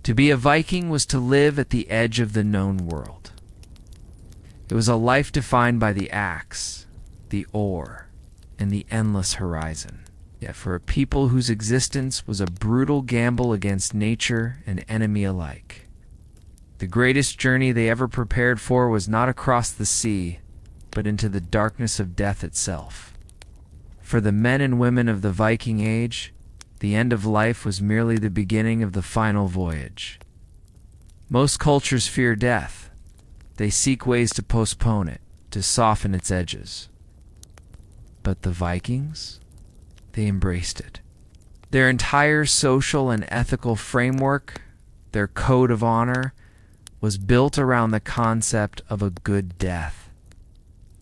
To be a Viking was to live at the edge of the known world. It was a life defined by the axe, the oar, and the endless horizon. Yet for a people whose existence was a brutal gamble against nature and enemy alike. The greatest journey they ever prepared for was not across the sea, but into the darkness of death itself. For the men and women of the Viking Age, the end of life was merely the beginning of the final voyage. Most cultures fear death. They seek ways to postpone it, to soften its edges. But the Vikings? They embraced it. Their entire social and ethical framework, their code of honor, was built around the concept of a good death.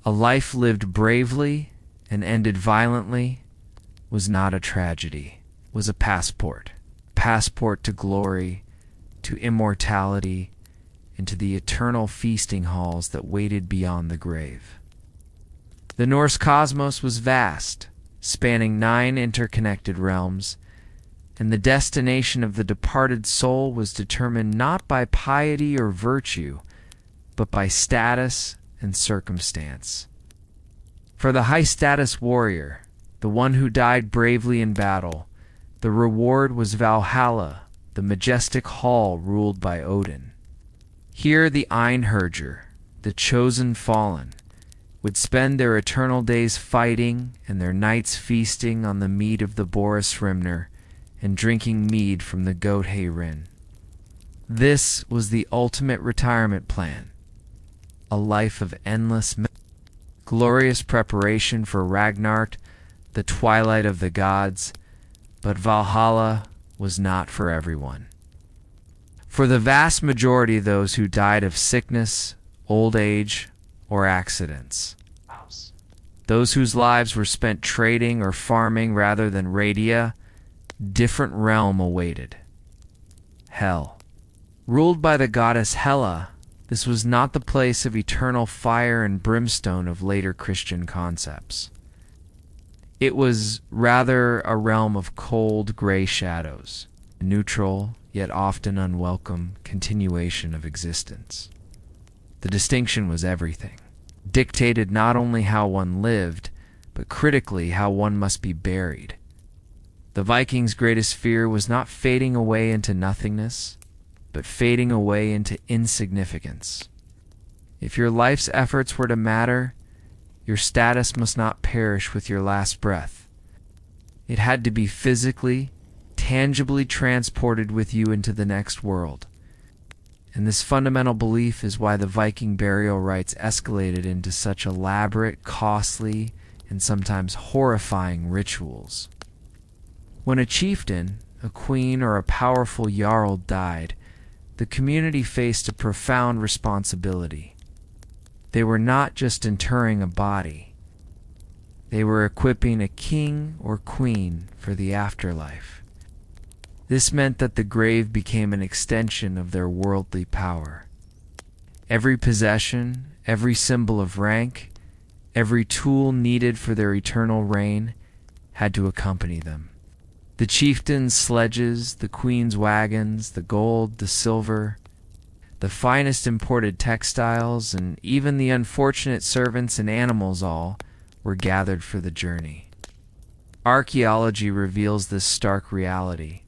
A life lived bravely and ended violently was not a tragedy, was a passport to glory, to immortality, and to the eternal feasting halls that waited beyond the grave. The Norse cosmos was vast, spanning 9 interconnected realms, and the destination of the departed soul was determined not by piety or virtue, but by status and circumstance. For the high-status warrior, the one who died bravely in battle, the reward was Valhalla, the majestic hall ruled by Odin. Here the Einherjar, the chosen fallen, would spend their eternal days fighting and their nights feasting on the meat of the Borisrimner and drinking mead from the Goathe-Rin. This was the ultimate retirement plan, a life of endless, glorious preparation for Ragnarok, the twilight of the gods, but Valhalla was not for everyone. For the vast majority of those who died of sickness, old age, or accidents, those whose lives were spent trading or farming rather than radia, different realm awaited. Hell. Ruled by the goddess Hela, this was not the place of eternal fire and brimstone of later Christian concepts. It was rather a realm of cold, gray shadows, a neutral, yet often unwelcome continuation of existence. The distinction was everything. Dictated not only how one lived, but critically how one must be buried. The Vikings' greatest fear was not fading away into nothingness, but fading away into insignificance. If your life's efforts were to matter, your status must not perish with your last breath. It had to be physically, tangibly transported with you into the next world. And this fundamental belief is why the Viking burial rites escalated into such elaborate, costly, and sometimes horrifying rituals. When a chieftain, a queen, or a powerful jarl died, the community faced a profound responsibility. They were not just interring a body. They were equipping a king or queen for the afterlife. This meant that the grave became an extension of their worldly power. Every possession, every symbol of rank, every tool needed for their eternal reign had to accompany them. The chieftain's sledges, the queen's wagons, the gold, the silver, the finest imported textiles, and even the unfortunate servants and animals all were gathered for the journey. Archaeology reveals this stark reality.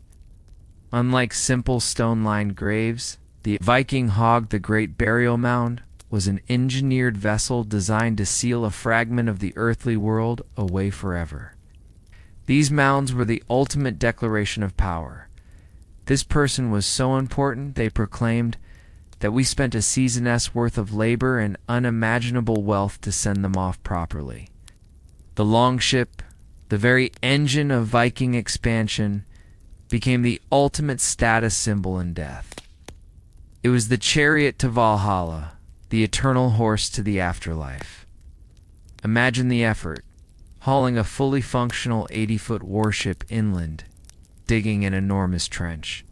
Unlike simple stone-lined graves, the Viking hog, the great burial mound, was an engineered vessel designed to seal a fragment of the earthly world away forever. These mounds were the ultimate declaration of power. This person was so important, they proclaimed, that we spent a season's worth of labor and unimaginable wealth to send them off properly. The longship, the very engine of Viking expansion, became the ultimate status symbol in death. It was the chariot to Valhalla, the eternal horse to the afterlife. Imagine the effort, hauling a fully functional 80-foot warship inland, digging an enormous trench,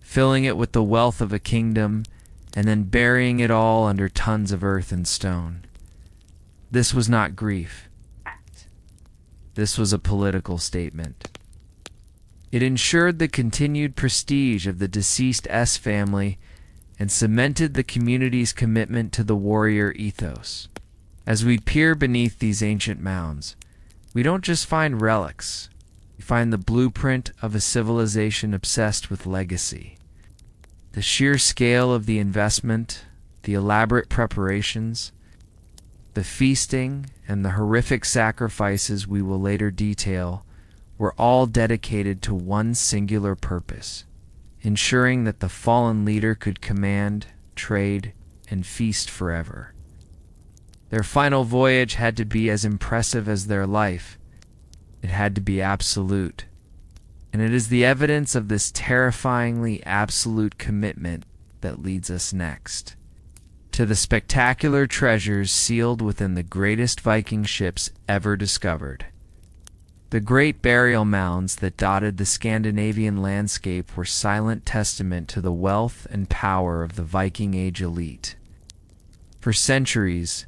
filling it with the wealth of a kingdom, and then burying it all under tons of earth and stone. This was not grief. This was a political statement. It ensured the continued prestige of the deceased S family and cemented the community's commitment to the warrior ethos. As we peer beneath these ancient mounds, we don't just find relics, we find the blueprint of a civilization obsessed with legacy. The sheer scale of the investment, the elaborate preparations, the feasting, and the horrific sacrifices we will later detail were all dedicated to one singular purpose: ensuring that the fallen leader could command, trade, and feast forever. Their final voyage had to be as impressive as their life. It had to be absolute. And it is the evidence of this terrifyingly absolute commitment that leads us next to the spectacular treasures sealed within the greatest Viking ships ever discovered. The great burial mounds that dotted the Scandinavian landscape were silent testament to the wealth and power of the Viking Age elite. For centuries,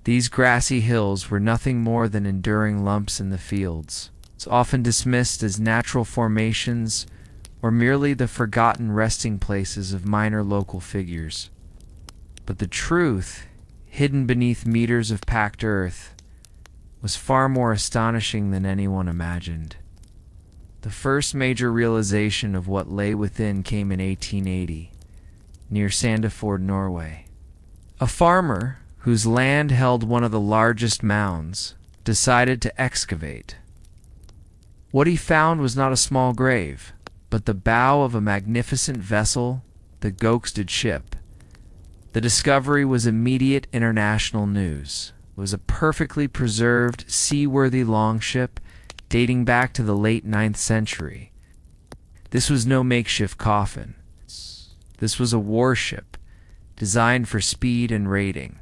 these grassy hills were nothing more than enduring lumps in the fields, often dismissed as natural formations or merely the forgotten resting places of minor local figures. But the truth, hidden beneath meters of packed earth, was far more astonishing than anyone imagined. The first major realization of what lay within came in 1880, near Sandefjord, Norway. A farmer, whose land held one of the largest mounds, decided to excavate. What he found was not a small grave, but the bow of a magnificent vessel, the Gokstad ship. The discovery was immediate international news. It was a perfectly preserved, seaworthy longship dating back to the late 9th century. This was no makeshift coffin. This was a warship, designed for speed and raiding,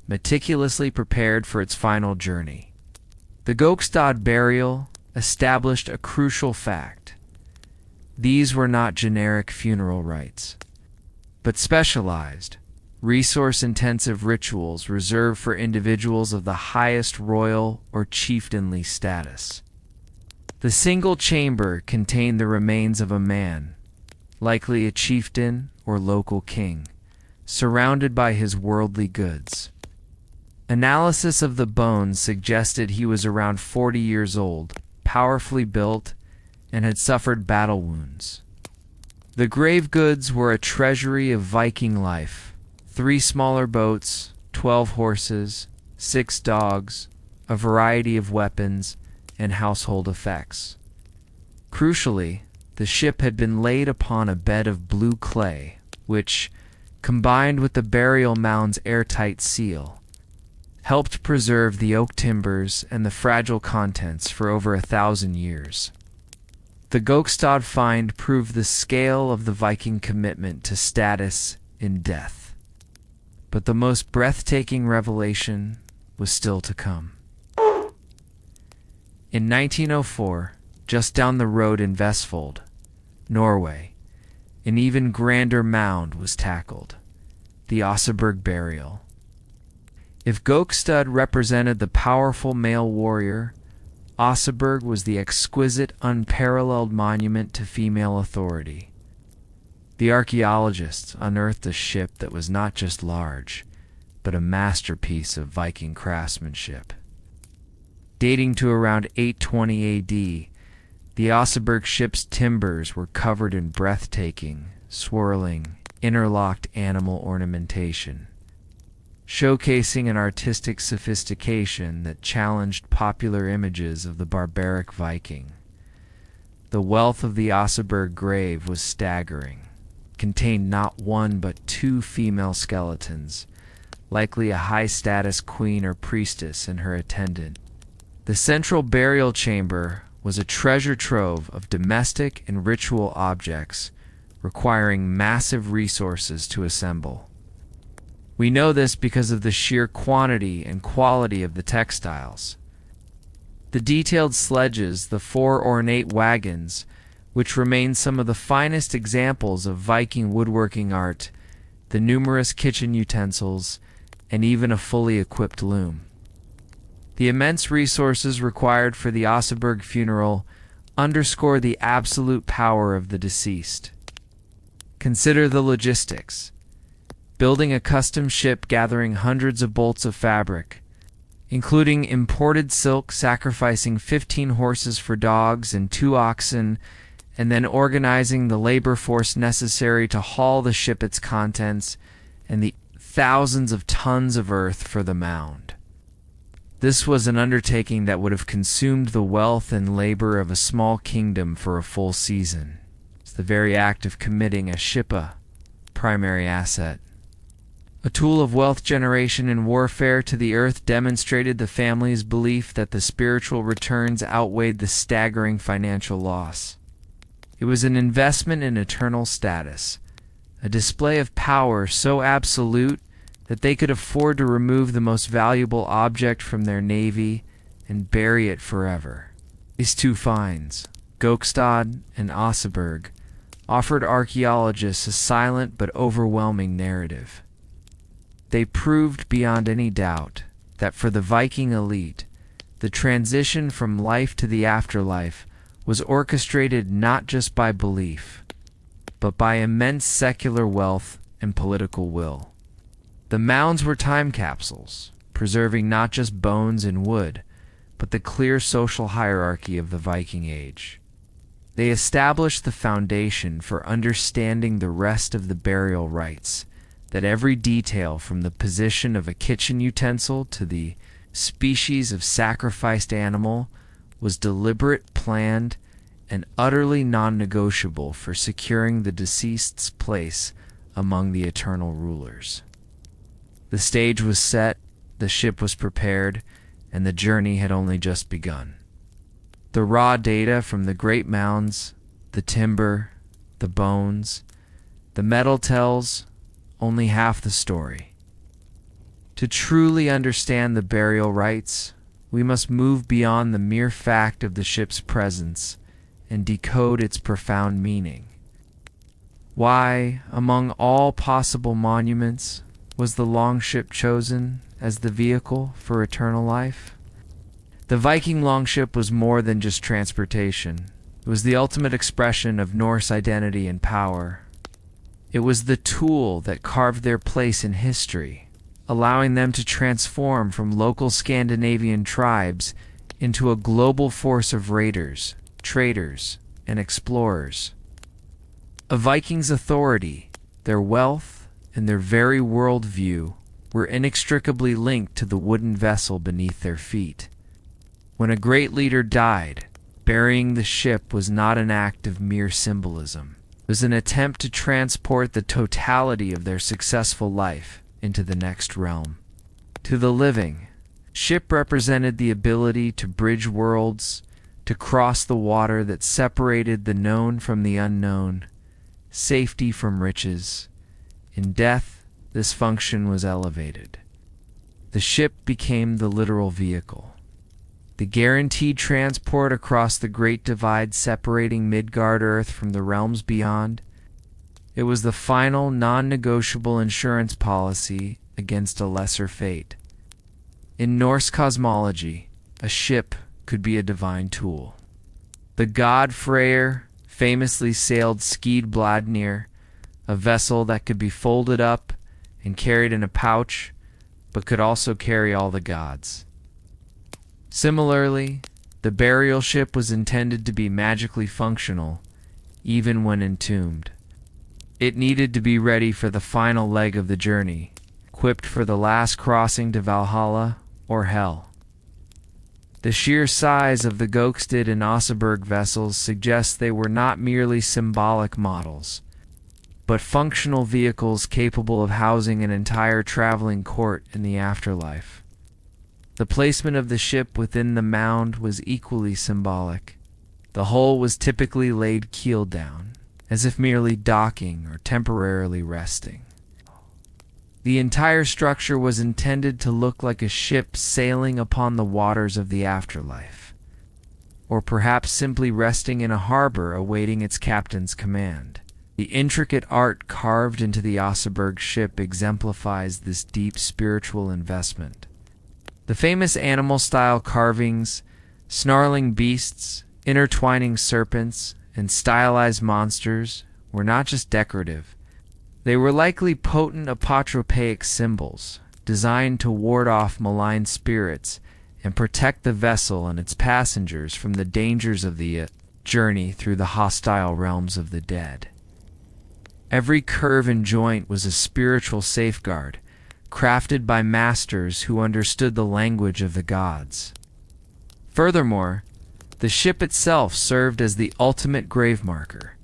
meticulously prepared for its final journey. The Gokstad burial established a crucial fact. These were not generic funeral rites, but specialized, resource-intensive rituals reserved for individuals of the highest royal or chieftainly status. The single chamber contained the remains of a man, likely a chieftain or local king, surrounded by his worldly goods. Analysis of the bones suggested he was around 40 years old, powerfully built, and had suffered battle wounds. The grave goods were a treasury of Viking life: 3 smaller boats, 12 horses, 6 dogs, a variety of weapons, and household effects. Crucially, the ship had been laid upon a bed of blue clay, which, combined with the burial mound's airtight seal, helped preserve the oak timbers and the fragile contents for over 1,000 years. The Gokstad find proved the scale of the Viking commitment to status in death. But the most breathtaking revelation was still to come. In 1904, just down the road in Vestfold, Norway, an even grander mound was tackled: the Oseberg burial. If Gokstad represented the powerful male warrior, Oseberg was the exquisite, unparalleled monument to female authority. The archaeologists unearthed a ship that was not just large, but a masterpiece of Viking craftsmanship. Dating to around 820 AD, the Oseberg ship's timbers were covered in breathtaking, swirling, interlocked animal ornamentation, showcasing an artistic sophistication that challenged popular images of the barbaric Viking. The wealth of the Oseberg grave was staggering. It contained not 1 but 2 female skeletons, likely a high-status queen or priestess and her attendant. The central burial chamber was a treasure trove of domestic and ritual objects, requiring massive resources to assemble. We know this because of the sheer quantity and quality of the textiles. The detailed sledges, the 4 ornate wagons, which remain some of the finest examples of Viking woodworking art, the numerous kitchen utensils, and even a fully equipped loom. The immense resources required for the Oseberg funeral underscore the absolute power of the deceased. Consider the logistics. Building a custom ship gathering hundreds of bolts of fabric, including imported silk, sacrificing 15 horses for dogs and 2 oxen, and then organizing the labor force necessary to haul the ship its contents and the thousands of tons of earth for the mound. This was an undertaking that would have consumed the wealth and labor of a small kingdom for a full season. It's the very act of committing a shippa, primary asset. A tool of wealth generation and warfare to the earth, demonstrated the family's belief that the spiritual returns outweighed the staggering financial loss. It was an investment in eternal status, a display of power so absolute that they could afford to remove the most valuable object from their navy and bury it forever. These 2 finds, Gokstad and Oseberg, offered archaeologists a silent but overwhelming narrative. They proved beyond any doubt that for the Viking elite, the transition from life to the afterlife was orchestrated not just by belief, but by immense secular wealth and political will. The mounds were time capsules, preserving not just bones and wood, but the clear social hierarchy of the Viking Age. They established the foundation for understanding the rest of the burial rites, that every detail from the position of a kitchen utensil to the species of sacrificed animal was deliberate, planned, and utterly non-negotiable for securing the deceased's place among the eternal rulers. The stage was set, the ship was prepared, and the journey had only just begun. The raw data from the great mounds, the timber, the bones, the metal tells only half the story. To truly understand the burial rites, we must move beyond the mere fact of the ship's presence and decode its profound meaning. Why, among all possible monuments, was the longship chosen as the vehicle for eternal life? The Viking longship was more than just transportation. It was the ultimate expression of Norse identity and power. It was the tool that carved their place in history, allowing them to transform from local Scandinavian tribes into a global force of raiders, traders, and explorers. A Viking's authority, their wealth, and their very worldview were inextricably linked to the wooden vessel beneath their feet. When a great leader died, burying the ship was not an act of mere symbolism. It was an attempt to transport the totality of their successful life into the next realm. To the living, ship represented the ability to bridge worlds, to cross the water that separated the known from the unknown, safety from riches. In death, this function was elevated. The ship became the literal vehicle, the guaranteed transport across the great divide separating Midgard Earth from the realms beyond. It was the final, non-negotiable insurance policy against a lesser fate. In Norse cosmology, a ship could be a divine tool. The god Freyr famously sailed Skidbladnir, a vessel that could be folded up and carried in a pouch, but could also carry all the gods. Similarly, the burial ship was intended to be magically functional, even when entombed. It needed to be ready for the final leg of the journey, equipped for the last crossing to Valhalla or Hell. The sheer size of the Gokstad and Oseberg vessels suggests they were not merely symbolic models, but functional vehicles capable of housing an entire traveling court in the afterlife. The placement of the ship within the mound was equally symbolic. The hull was typically laid keel down, as if merely docking or temporarily resting. The entire structure was intended to look like a ship sailing upon the waters of the afterlife, or perhaps simply resting in a harbor awaiting its captain's command. The intricate art carved into the Oseberg ship exemplifies this deep spiritual investment. The famous animal-style carvings, snarling beasts, Intertwining serpents and stylized monsters were not just decorative. They were likely potent apotropaic symbols, designed to ward off malign spirits and protect the vessel and its passengers from the dangers of the journey through the hostile realms of the dead. Every curve and joint was a spiritual safeguard, crafted by masters who understood the language of the gods. Furthermore, the ship itself served as the ultimate grave marker.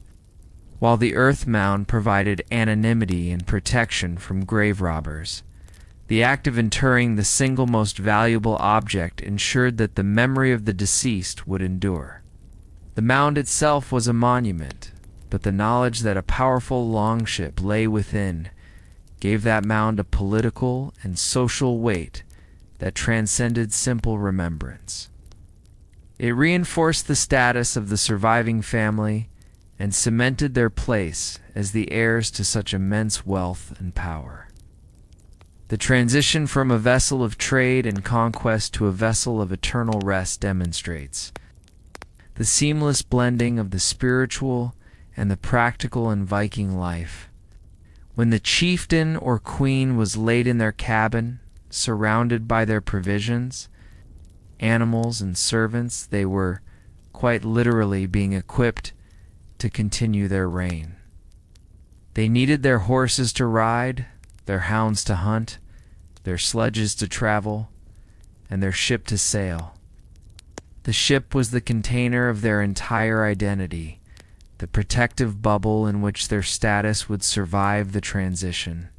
While the earth mound provided anonymity and protection from grave robbers, the act of interring the single most valuable object ensured that the memory of the deceased would endure. The mound itself was a monument, but the knowledge that a powerful longship lay within gave that mound a political and social weight that transcended simple remembrance. It reinforced the status of the surviving family and cemented their place as the heirs to such immense wealth and power. The transition from a vessel of trade and conquest to a vessel of eternal rest demonstrates the seamless blending of the spiritual and the practical in Viking life. When the chieftain or queen was laid in their cabin, surrounded by their provisions, animals, and servants, they were quite literally being equipped to continue their reign. They needed their horses to ride, their hounds to hunt, their sledges to travel, and their ship to sail. The ship was the container of their entire identity, the protective bubble in which their status would survive the transition.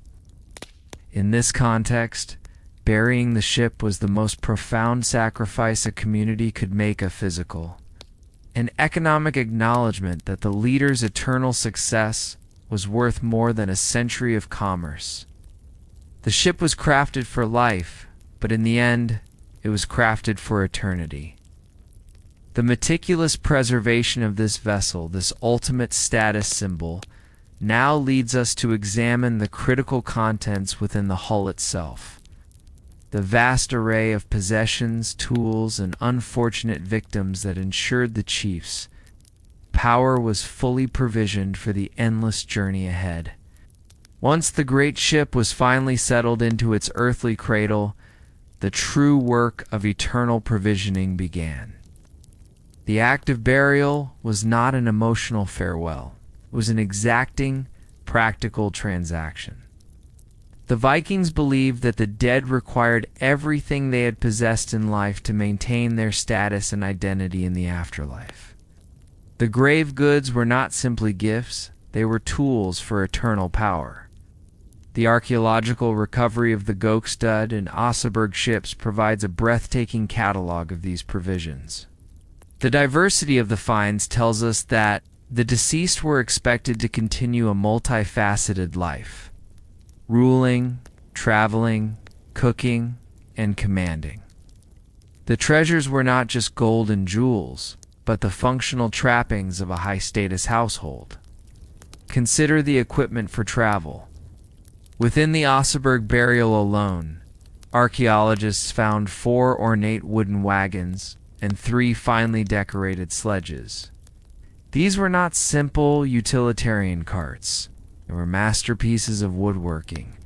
In this context, burying the ship was the most profound sacrifice a community could make, a physical, an economic acknowledgement that the leader's eternal success was worth more than a century of commerce. The ship was crafted for life, but in the end, it was crafted for eternity. The meticulous preservation of this vessel, this ultimate status symbol, now leads us to examine the critical contents within the hull itself. The vast array of possessions, tools, and unfortunate victims that ensured the chief's power was fully provisioned for the endless journey ahead. Once the great ship was finally settled into its earthly cradle, the true work of eternal provisioning began. The act of burial was not an emotional farewell. It was an exacting, practical transaction. The Vikings believed that the dead required everything they had possessed in life to maintain their status and identity in the afterlife. The grave goods were not simply gifts, they were tools for eternal power. The archaeological recovery of the Gokstad and Oseberg ships provides a breathtaking catalog of these provisions. The diversity of the finds tells us that the deceased were expected to continue a multifaceted life, ruling, traveling, cooking, and commanding. The treasures were not just gold and jewels, but the functional trappings of a high-status household. Consider the equipment for travel. Within the Oseberg burial alone, archaeologists found 4 ornate wooden wagons and 3 finely decorated sledges. These were not simple utilitarian carts. They were masterpieces of woodworking,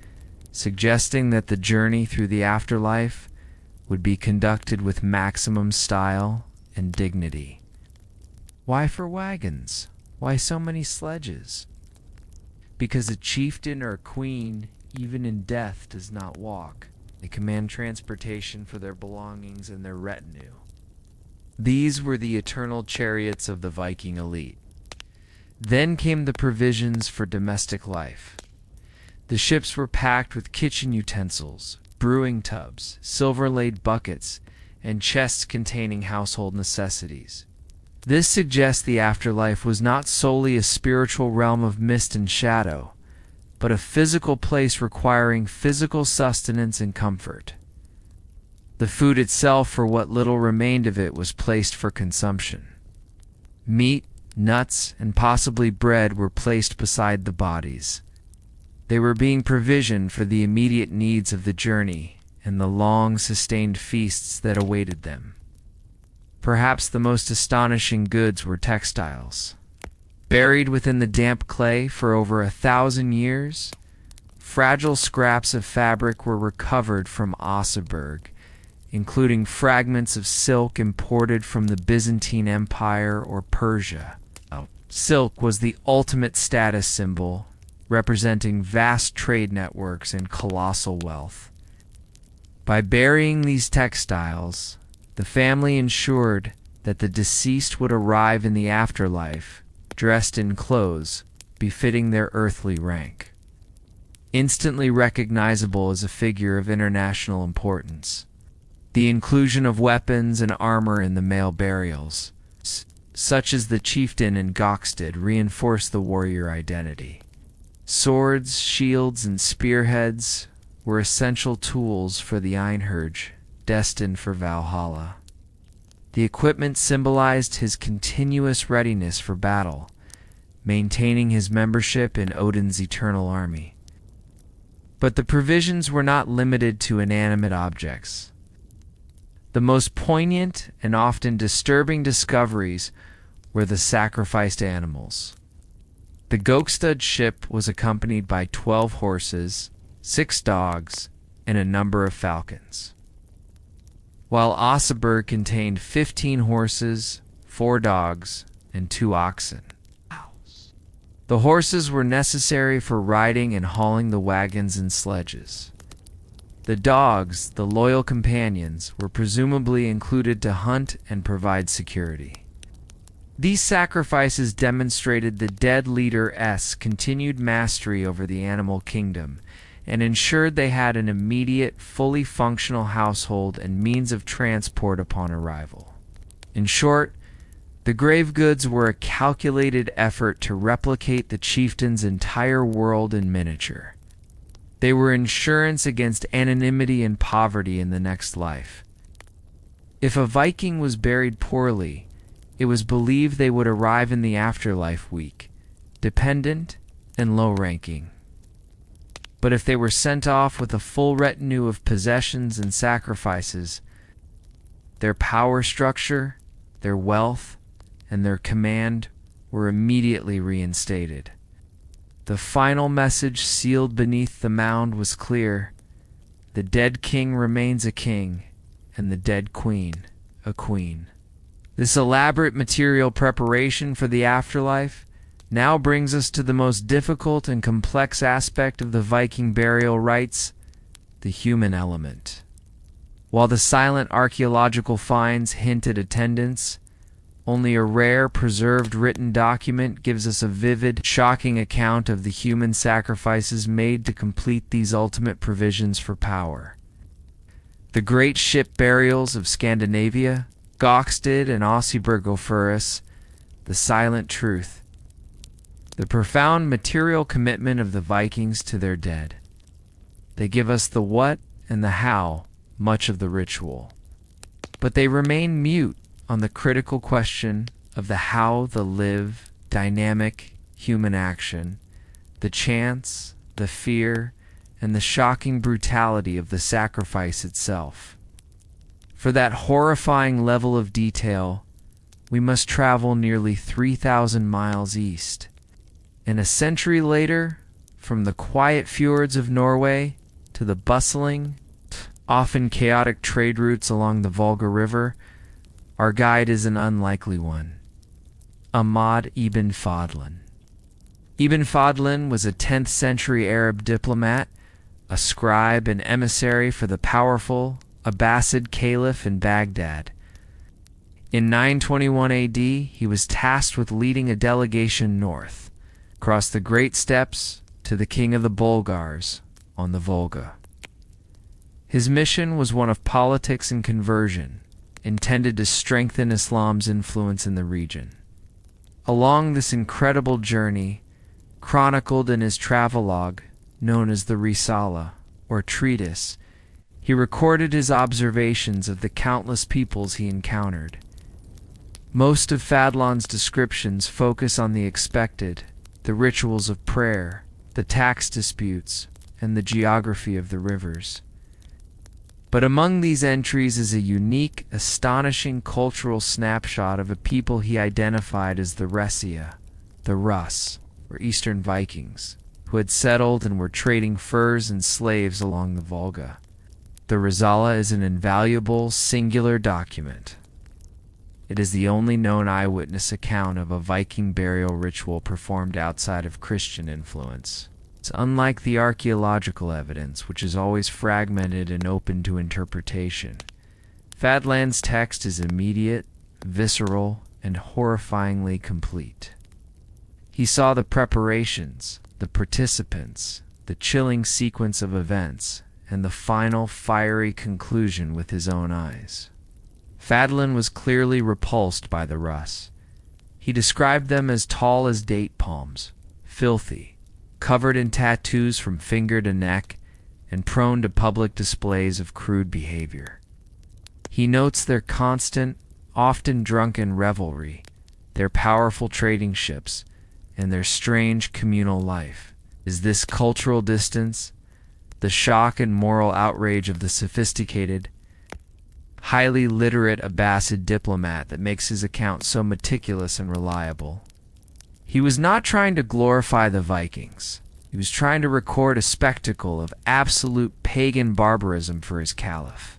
suggesting that the journey through the afterlife would be conducted with maximum style and dignity. Why 4 wagons? Why so many sledges? Because a chieftain or a queen, even in death, does not walk. They command transportation for their belongings and their retinue. These were the eternal chariots of the Viking elite. Then came the provisions for domestic life. The ships were packed with kitchen utensils, brewing tubs, silver-laid buckets, and chests containing household necessities. This suggests the afterlife was not solely a spiritual realm of mist and shadow, but a physical place requiring physical sustenance and comfort. The food itself, for what little remained of it, was placed for consumption. Meat, nuts, and possibly bread were placed beside the bodies. They were being provisioned for the immediate needs of the journey and the long, sustained feasts that awaited them. Perhaps the most astonishing goods were textiles. Buried within the damp clay for over 1,000 years, fragile scraps of fabric were recovered from Oseberg, including fragments of silk imported from the Byzantine Empire or Persia. Silk was the ultimate status symbol, representing vast trade networks and colossal wealth. By burying these textiles, the family ensured that the deceased would arrive in the afterlife dressed in clothes befitting their earthly rank, instantly recognizable as a figure of international importance. The inclusion of weapons and armor in the male burials, such as the chieftain in Gokstad, reinforced the warrior identity. Swords, shields, and spearheads were essential tools for the Einherj, destined for Valhalla. The equipment symbolized his continuous readiness for battle, maintaining his membership in Odin's eternal army. But the provisions were not limited to inanimate objects. The most poignant and often disturbing discoveries were the sacrificed animals. The Gokstad ship was accompanied by 12 horses, 6 dogs, and a number of falcons, while Oseberg contained 15 horses, 4 dogs, and 2 oxen. The horses were necessary for riding and hauling the wagons and sledges. The dogs, the loyal companions, were presumably included to hunt and provide security. These sacrifices demonstrated the dead leader's continued mastery over the animal kingdom and ensured they had an immediate, fully functional household and means of transport upon arrival. In short, the grave goods were a calculated effort to replicate the chieftain's entire world in miniature. They were insurance against anonymity and poverty in the next life. If a Viking was buried poorly, it was believed they would arrive in the afterlife weak, dependent, and low-ranking. But if they were sent off with a full retinue of possessions and sacrifices, their power structure, their wealth, and their command were immediately reinstated. The final message sealed beneath the mound was clear: the dead king remains a king, and the dead queen a queen. This elaborate material preparation for the afterlife now brings us to the most difficult and complex aspect of the Viking burial rites, the human element. While the silent archaeological finds hint at attendance, only a rare, preserved written document gives us a vivid, shocking account of the human sacrifices made to complete these ultimate provisions for power. The great ship burials of Scandinavia, Gokstad and Osebergofurus, the silent truth, the profound material commitment of the Vikings to their dead. They give us the what and the how, much of the ritual. But they remain mute on the critical question of the how, the live, dynamic human action, the chance, the fear, and the shocking brutality of the sacrifice itself. For that horrifying level of detail, we must travel nearly 3,000 miles east. And a century later, from the quiet fjords of Norway to the bustling, often chaotic trade routes along the Volga River, our guide is an unlikely one: Ahmad ibn Fadlan. Ibn Fadlan was a 10th century Arab diplomat, a scribe and emissary for the powerful Abbasid Caliph in Baghdad. In 921 AD, he was tasked with leading a delegation north, across the Great Steppes to the king of the Bulgars on the Volga. His mission was one of politics and conversion, intended to strengthen Islam's influence in the region. Along this incredible journey, chronicled in his travelogue known as the Risala, or treatise, he recorded his observations of the countless peoples he encountered. Most of Fadlan's descriptions focus on the expected, the rituals of prayer, the tax disputes, and the geography of the rivers. But among these entries is a unique, astonishing cultural snapshot of a people he identified as the Ressia, the Russ, or Eastern Vikings, who had settled and were trading furs and slaves along the Volga. The Rizala is an invaluable, singular document. It is the only known eyewitness account of a Viking burial ritual performed outside of Christian influence. It's unlike the archaeological evidence, which is always fragmented and open to interpretation. Fadlan's text is immediate, visceral, and horrifyingly complete. He saw the preparations, the participants, the chilling sequence of events, and the final fiery conclusion with his own eyes. Fadlan was clearly repulsed by the Russ. He described them as tall as date palms, filthy, covered in tattoos from finger to neck, and prone to public displays of crude behavior. He notes their constant, often drunken revelry, their powerful trading ships, and their strange communal life. Is this cultural distance, the shock and moral outrage of the sophisticated, highly literate Abbasid diplomat that makes his account so meticulous and reliable? He was not trying to glorify the Vikings. He was trying to record a spectacle of absolute pagan barbarism for his caliph.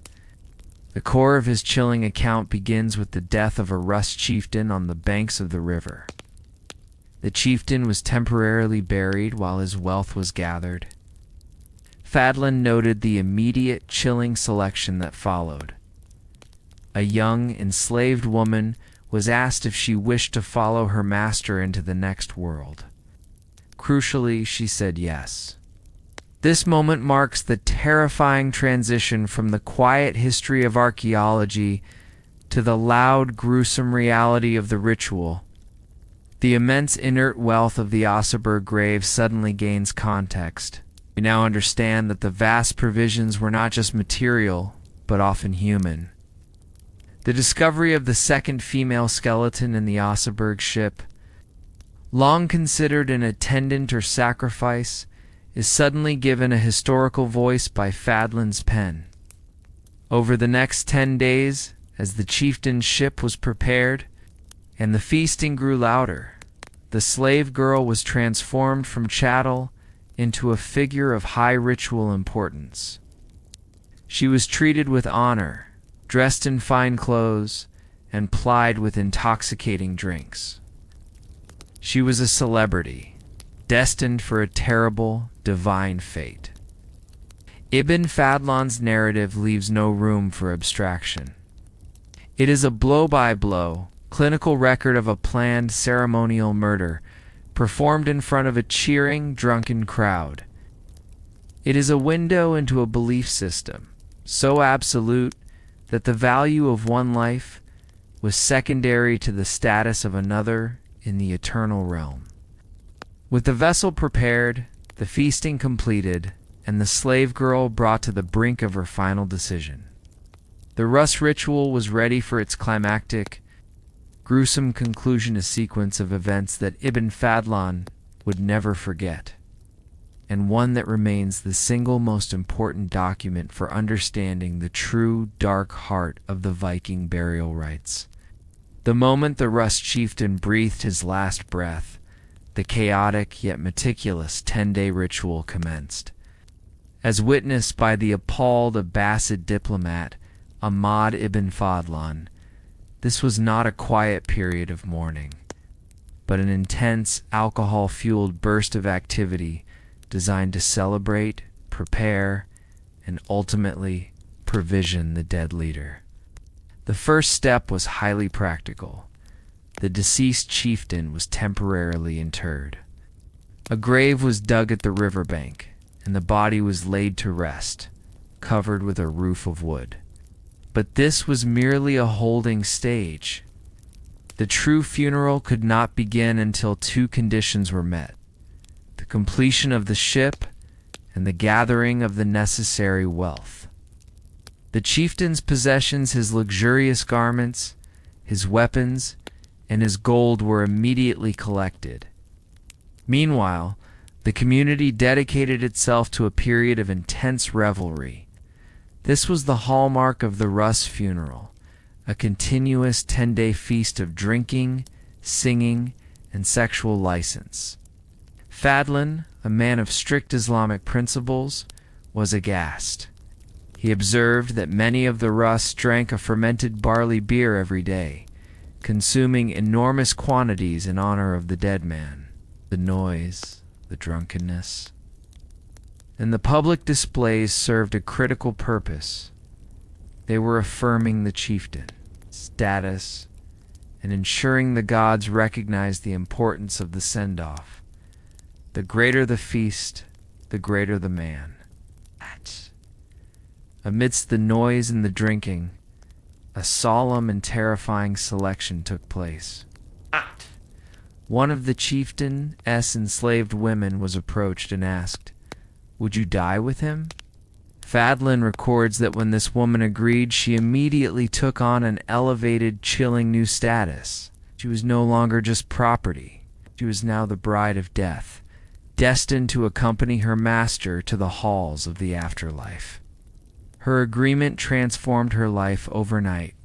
The core of his chilling account begins with the death of a Russ chieftain on the banks of the river. The chieftain was temporarily buried while his wealth was gathered. Fadlan noted the immediate chilling selection that followed. A young, enslaved woman was asked if she wished to follow her master into the next world. Crucially, she said yes. This moment marks the terrifying transition from the quiet history of archaeology to the loud, gruesome reality of the ritual. The immense inert wealth of the Oseberg grave suddenly gains context. We now understand that the vast provisions were not just material, but often human. The discovery of the second female skeleton in the Oseberg ship, long considered an attendant or sacrifice, is suddenly given a historical voice by Fadlan's pen. Over the next 10 days, as the chieftain's ship was prepared, and the feasting grew louder, the slave girl was transformed from chattel into a figure of high ritual importance. She was treated with honor, dressed in fine clothes, and plied with intoxicating drinks. She was a celebrity, destined for a terrible, divine fate. Ibn Fadlan's narrative leaves no room for abstraction. It is a blow-by-blow, clinical record of a planned ceremonial murder performed in front of a cheering, drunken crowd. It is a window into a belief system, so absolute that the value of one life was secondary to the status of another in the eternal realm. With the vessel prepared, the feasting completed, and the slave girl brought to the brink of her final decision, the Russ ritual was ready for its climactic, gruesome conclusion, a sequence of events that Ibn Fadlan would never forget, and one that remains the single most important document for understanding the true dark heart of the Viking burial rites. The moment the Russ chieftain breathed his last breath, the chaotic yet meticulous 10-day ritual commenced. As witnessed by the appalled Abbasid diplomat Ahmad ibn Fadlan, this was not a quiet period of mourning, but an intense, alcohol-fueled burst of activity designed to celebrate, prepare, and ultimately provision the dead leader. The first step was highly practical. The deceased chieftain was temporarily interred. A grave was dug at the riverbank, and the body was laid to rest, covered with a roof of wood. But this was merely a holding stage. The true funeral could not begin until two conditions were met: the completion of the ship and the gathering of the necessary wealth. The chieftain's possessions, his luxurious garments, his weapons, and his gold were immediately collected. Meanwhile, the community dedicated itself to a period of intense revelry. This was the hallmark of the Russ funeral, a continuous 10-day feast of drinking, singing, and sexual license. Fadlan, a man of strict Islamic principles, was aghast. He observed that many of the Russ drank a fermented barley beer every day, consuming enormous quantities in honor of the dead man. The noise, the drunkenness, and the public displays served a critical purpose. They were affirming the chieftain's status and ensuring the gods recognized the importance of the send-off. The greater the feast, the greater the man. Amidst the noise and the drinking, a solemn and terrifying selection took place. One of the chieftain's enslaved women was approached and asked, "Would you die with him?" Fadlan records that when this woman agreed, she immediately took on an elevated, chilling new status. She was no longer just property. She was now the bride of death, destined to accompany her master to the halls of the afterlife. Her agreement transformed her life overnight.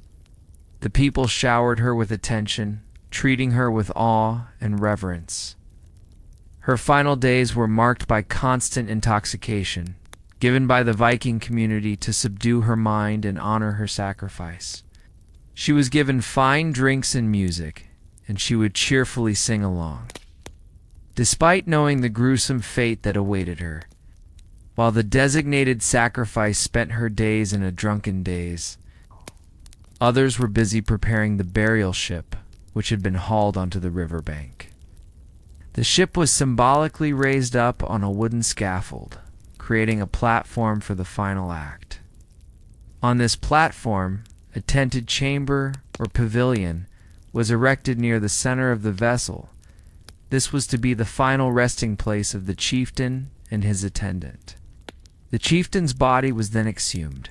The people showered her with attention, treating her with awe and reverence. Her final days were marked by constant intoxication, given by the Viking community to subdue her mind and honor her sacrifice. She was given fine drinks and music, and she would cheerfully sing along. Despite knowing the gruesome fate that awaited her, while the designated sacrifice spent her days in a drunken daze, others were busy preparing the burial ship, which had been hauled onto the riverbank. The ship was symbolically raised up on a wooden scaffold, creating a platform for the final act. On this platform, a tented chamber or pavilion was erected near the center of the vessel. This was to be the final resting place of the chieftain and his attendant. The chieftain's body was then exhumed.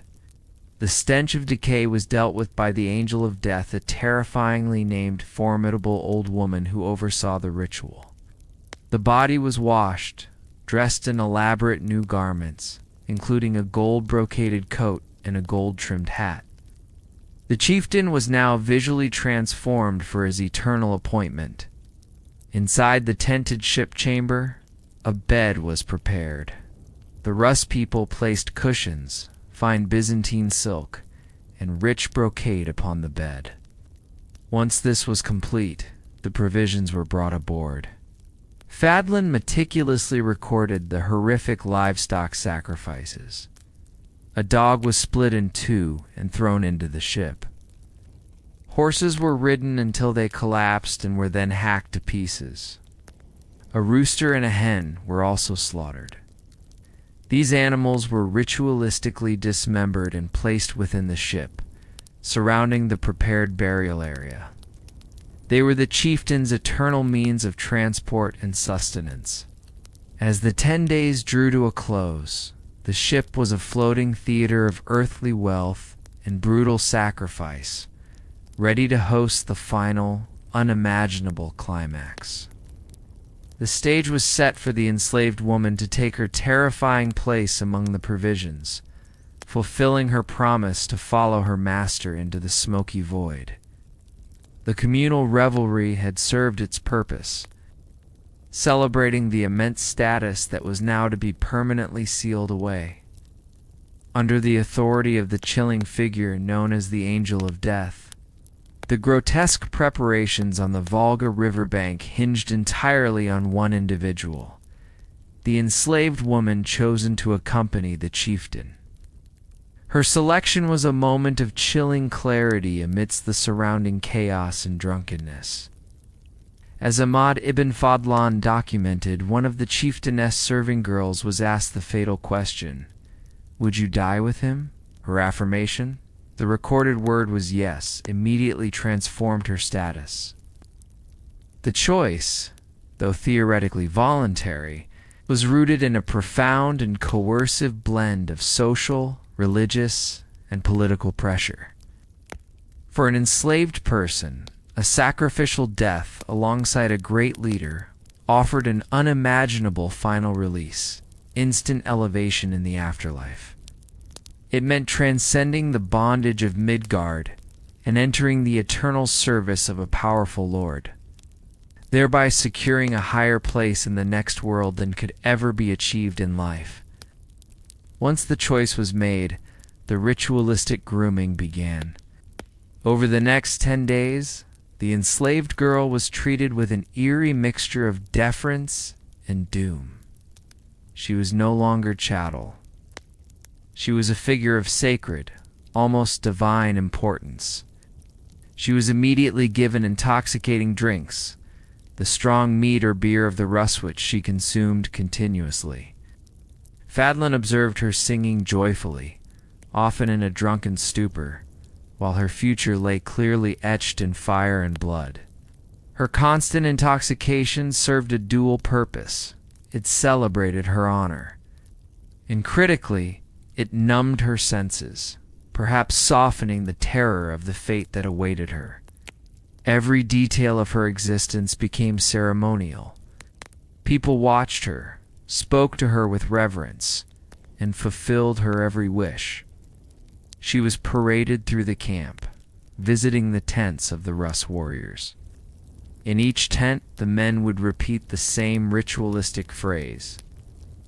The stench of decay was dealt with by the angel of death, a terrifyingly named formidable old woman who oversaw the ritual. The body was washed, dressed in elaborate new garments, including a gold-brocaded coat and a gold-trimmed hat. The chieftain was now visually transformed for his eternal appointment. Inside the tented ship chamber, a bed was prepared. The Russ people placed cushions, fine Byzantine silk, and rich brocade upon the bed. Once this was complete, the provisions were brought aboard. Fadlan meticulously recorded the horrific livestock sacrifices. A dog was split in two and thrown into the ship. Horses were ridden until they collapsed and were then hacked to pieces. A rooster and a hen were also slaughtered. These animals were ritualistically dismembered and placed within the ship, surrounding the prepared burial area. They were the chieftain's eternal means of transport and sustenance. As the 10 days drew to a close, the ship was a floating theater of earthly wealth and brutal sacrifice, ready to host the final, unimaginable climax. The stage was set for the enslaved woman to take her terrifying place among the provisions, fulfilling her promise to follow her master into the smoky void. The communal revelry had served its purpose, celebrating the immense status that was now to be permanently sealed away. Under the authority of the chilling figure known as the Angel of Death, the grotesque preparations on the Volga riverbank hinged entirely on one individual, the enslaved woman chosen to accompany the chieftain. Her selection was a moment of chilling clarity amidst the surrounding chaos and drunkenness. As Ahmad ibn Fadlan documented, one of the chieftainess serving girls was asked the fatal question, "Would you die with him?" Her affirmation, the recorded word was yes, immediately transformed her status. The choice, though theoretically voluntary, was rooted in a profound and coercive blend of social, religious, and political pressure. For an enslaved person, a sacrificial death alongside a great leader offered an unimaginable final release, instant elevation in the afterlife. It meant transcending the bondage of Midgard and entering the eternal service of a powerful lord, thereby securing a higher place in the next world than could ever be achieved in life. Once the choice was made, the ritualistic grooming began. Over the next 10 days, the enslaved girl was treated with an eerie mixture of deference and doom. She was no longer chattel. She was a figure of sacred, almost divine importance. She was immediately given intoxicating drinks, the strong mead or beer of the Ruswitch she consumed continuously. Fadlan observed her singing joyfully, often in a drunken stupor, while her future lay clearly etched in fire and blood. Her constant intoxication served a dual purpose. It celebrated her honor, and critically, it numbed her senses, perhaps softening the terror of the fate that awaited her. Every detail of her existence became ceremonial. People watched her, spoke to her with reverence, and fulfilled her every wish. She was paraded through the camp, visiting the tents of the Rus warriors. In each tent, the men would repeat the same ritualistic phrase,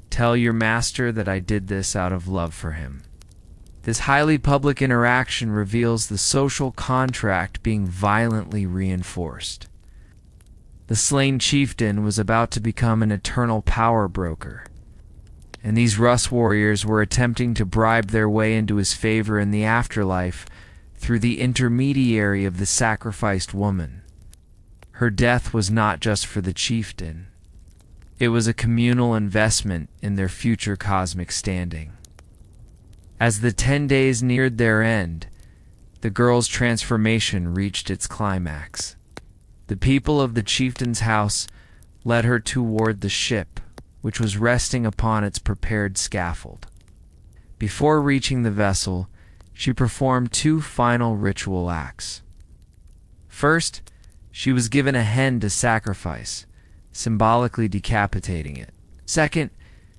"Tell your master that I did this out of love for him." This highly public interaction reveals the social contract being violently reinforced. The slain chieftain was about to become an eternal power broker, and these Rus warriors were attempting to bribe their way into his favor in the afterlife through the intermediary of the sacrificed woman. Her death was not just for the chieftain. It was a communal investment in their future cosmic standing. As the 10 days neared their end, the girl's transformation reached its climax. The people of the chieftain's house led her toward the ship, which was resting upon its prepared scaffold. Before reaching the vessel, she performed 2 final ritual acts. First, she was given a hen to sacrifice, symbolically decapitating it. Second,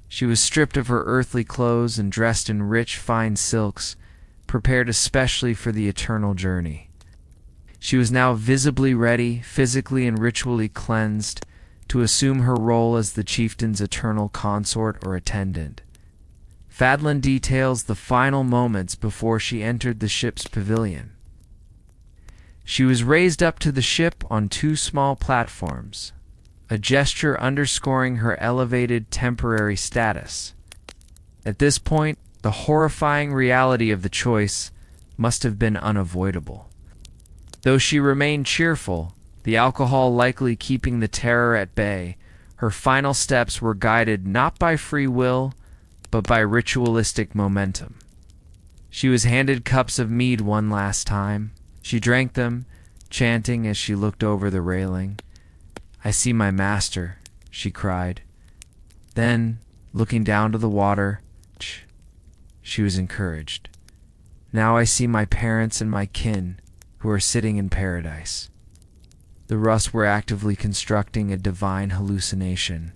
she was stripped of her earthly clothes and dressed in rich, fine silks, prepared especially for the eternal journey. She was now visibly ready, physically and ritually cleansed, to assume her role as the chieftain's eternal consort or attendant. Fadlan details the final moments before she entered the ship's pavilion. She was raised up to the ship on 2 small platforms, a gesture underscoring her elevated temporary status. At this point, the horrifying reality of the choice must have been unavoidable. Though she remained cheerful, the alcohol likely keeping the terror at bay, her final steps were guided not by free will, but by ritualistic momentum. She was handed cups of mead one last time. She drank them, chanting as she looked over the railing. "I see my master," she cried. Then, looking down to the water, she was encouraged. "Now I see my parents and my kin, who are sitting in paradise." The Rus were actively constructing a divine hallucination,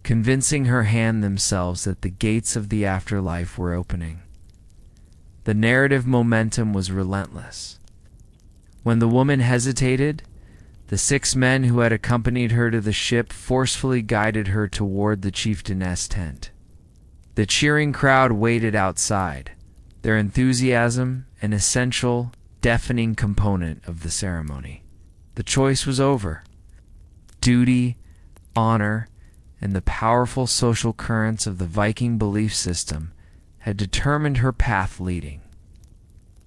convincing her hand themselves that the gates of the afterlife were opening. The narrative momentum was relentless. When the woman hesitated, the 6 men who had accompanied her to the ship forcefully guided her toward the chieftainess tent. The cheering crowd waited outside, their enthusiasm an essential, deafening component of the ceremony. The choice was over. Duty, honor, and the powerful social currents of the Viking belief system had determined her path leading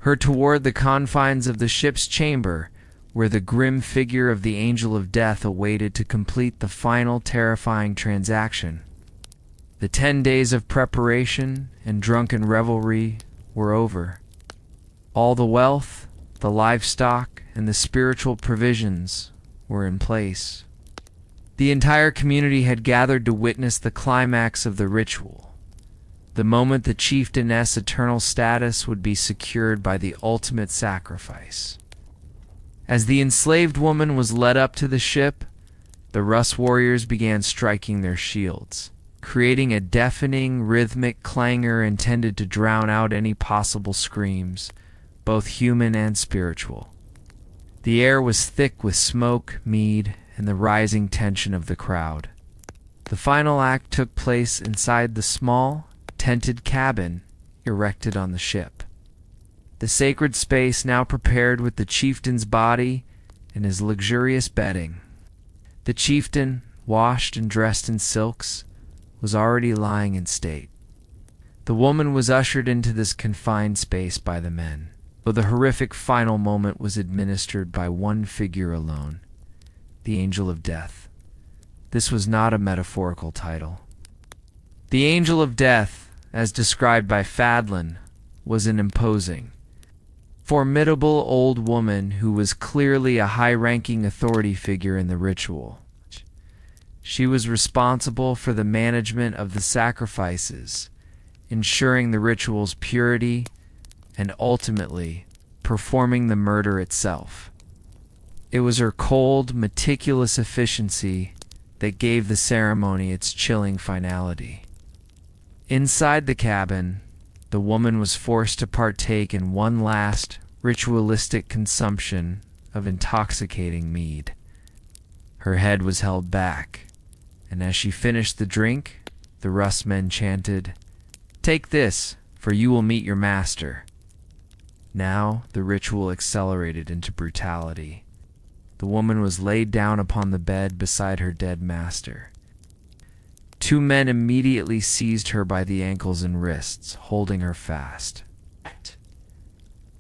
her toward the confines of the ship's chamber, where the grim figure of the Angel of Death awaited to complete the final terrifying transaction. The 10 days of preparation and drunken revelry were over. All the wealth, the livestock, and the spiritual provisions were in place. The entire community had gathered to witness the climax of the ritual, the moment the chieftainess' eternal status would be secured by the ultimate sacrifice. As the enslaved woman was led up to the ship, the Rus warriors began striking their shields, creating a deafening, rhythmic clangor intended to drown out any possible screams, both human and spiritual. The air was thick with smoke, mead, and the rising tension of the crowd. The final act took place inside the small, tented cabin erected on the ship. The sacred space now prepared with the chieftain's body and his luxurious bedding. The chieftain, washed and dressed in silks, was already lying in state. The woman was ushered into this confined space by the men, though the horrific final moment was administered by one figure alone, the Angel of Death. This was not a metaphorical title. The Angel of Death, as described by Fadlan, was an imposing, formidable old woman who was clearly a high-ranking authority figure in the ritual. She was responsible for the management of the sacrifices, ensuring the ritual's purity, and ultimately performing the murder itself. It was her cold, meticulous efficiency that gave the ceremony its chilling finality. Inside the cabin, the woman was forced to partake in one last ritualistic consumption of intoxicating mead. Her head was held back, and as she finished the drink, the Russ men chanted, "Take this, for you will meet your master." Now the ritual accelerated into brutality. The woman was laid down upon the bed beside her dead master. Two men immediately seized her by the ankles and wrists, holding her fast.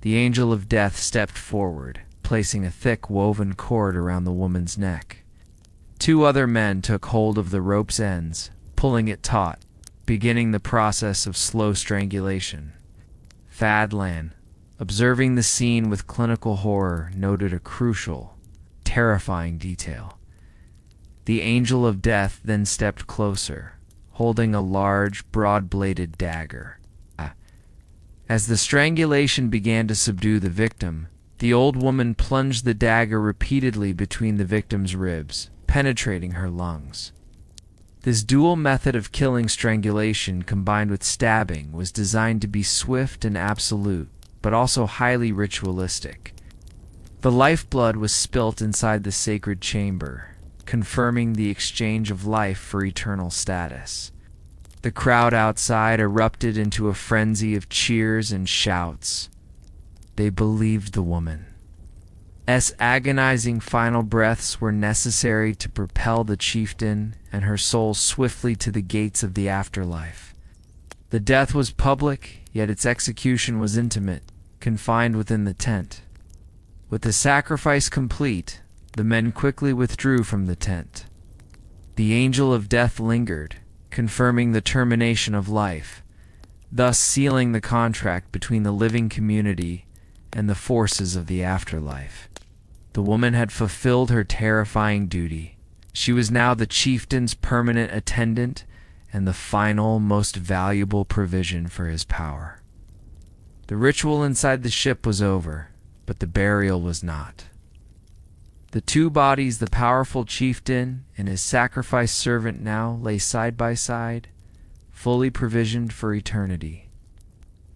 The Angel of Death stepped forward, placing a thick woven cord around the woman's neck. Two other men took hold of the rope's ends, pulling it taut, beginning the process of slow strangulation. Fadlan, observing the scene with clinical horror, noted a crucial, terrifying detail. The Angel of Death then stepped closer, holding a large, broad-bladed dagger. As the strangulation began to subdue the victim, the old woman plunged the dagger repeatedly between the victim's ribs, penetrating her lungs. This dual method of killing strangulation combined with stabbing was designed to be swift and absolute, but also highly ritualistic. The lifeblood was spilt inside the sacred chamber, confirming the exchange of life for eternal status. The crowd outside erupted into a frenzy of cheers and shouts. They believed the woman's agonizing final breaths were necessary to propel the chieftain and her soul swiftly to the gates of the afterlife. The death was public, yet its execution was intimate, confined within the tent. With the sacrifice complete, the men quickly withdrew from the tent. The Angel of Death lingered, confirming the termination of life, thus sealing the contract between the living community and the forces of the afterlife. The woman had fulfilled her terrifying duty. She was now the chieftain's permanent attendant and the final, most valuable provision for his power. The ritual inside the ship was over, but the burial was not. The two bodies, the powerful chieftain and his sacrificed servant, now lay side by side, fully provisioned for eternity.